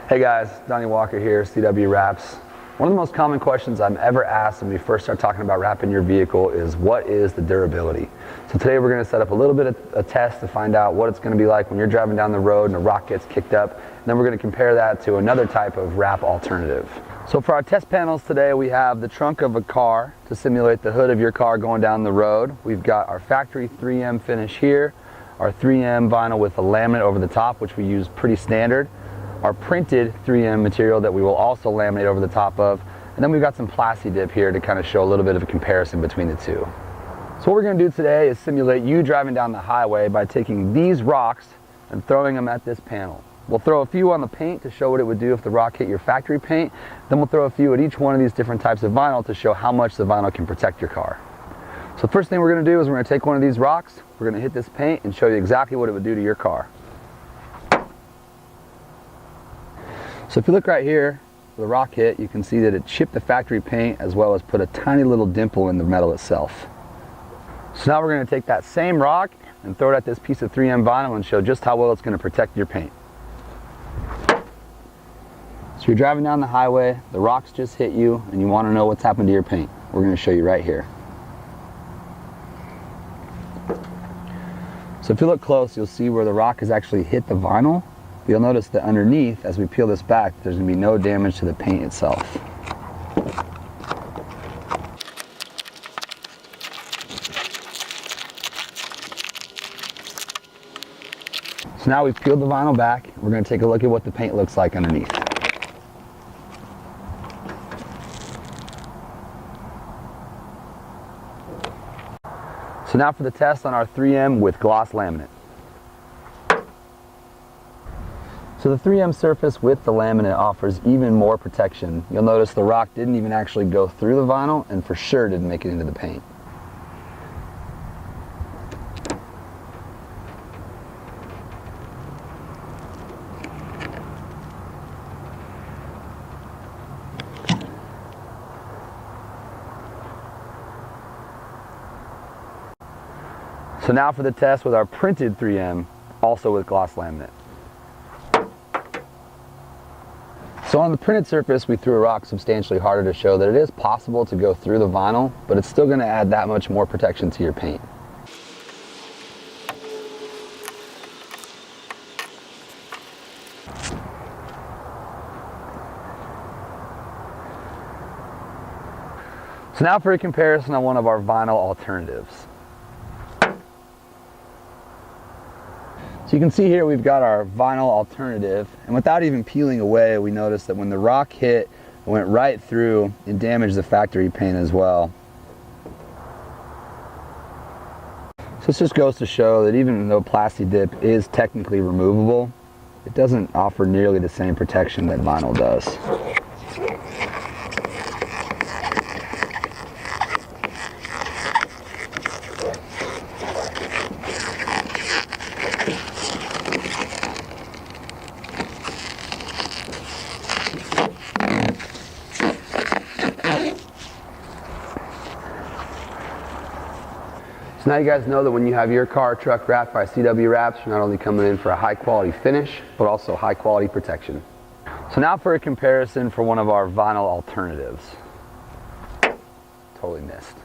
Hey guys, Donnie Walker here, CW Wraps. One of the most common questions I'm ever asked when we first start talking about wrapping your vehicle is, what is the durability? So today we're going to set up a little bit of a test to find out what it's going to be like when you're driving down the road and a rock gets kicked up. And then we're going to compare that to another type of wrap alternative. So for our test panels today, we have the trunk of a car to simulate the hood of your car going down the road. We've got our factory 3M finish here, our 3M vinyl with a laminate over the top, which we use pretty standard, our printed 3M material that we will also laminate over the top of, and then we've got some Plastidip here to kind of show a little bit of a comparison between the two. So what we're going to do today is simulate you driving down the highway by taking these rocks and throwing them at this panel. We'll throw a few on the paint to show what it would do if the rock hit your factory paint, then we'll throw a few at each one of these different types of vinyl to show how much the vinyl can protect your car. So the first thing we're going to do is we're going to take one of these rocks, we're going to hit this paint and show you exactly what it would do to your car. So if you look right here, the rock hit, you can see that it chipped the factory paint as well as put a tiny little dimple in the metal itself. So now we're going to take that same rock and throw it at this piece of 3M vinyl and show just how well it's going to protect your paint. So you're driving down the highway, the rocks just hit you, and you want to know what's happened to your paint. We're going to show you right here. So if you look close, you'll see where the rock has actually hit the vinyl. You'll notice that underneath, as we peel this back, there's going to be no damage to the paint itself. So now we've peeled the vinyl back, we're going to take a look at what the paint looks like underneath. So now for the test on our 3M with gloss laminate. So the 3M surface with the laminate offers even more protection. You'll notice the rock didn't even actually go through the vinyl and for sure didn't make it into the paint. So now for the test with our printed 3M, also with gloss laminate. So on the printed surface, we threw a rock substantially harder to show that it is possible to go through the vinyl, but it's still going to add that much more protection to your paint. So now for a comparison on one of our vinyl alternatives. So you can see here we've got our vinyl alternative, and without even peeling away, we notice that when the rock hit, it went right through and damaged the factory paint as well. So this just goes to show that even though Plastidip is technically removable, it doesn't offer nearly the same protection that vinyl does. So now you guys know that when you have your car or truck wrapped by CW Wraps, you're not only coming in for a high quality finish, but also high quality protection. So now for a comparison for one of our vinyl alternatives. Totally missed.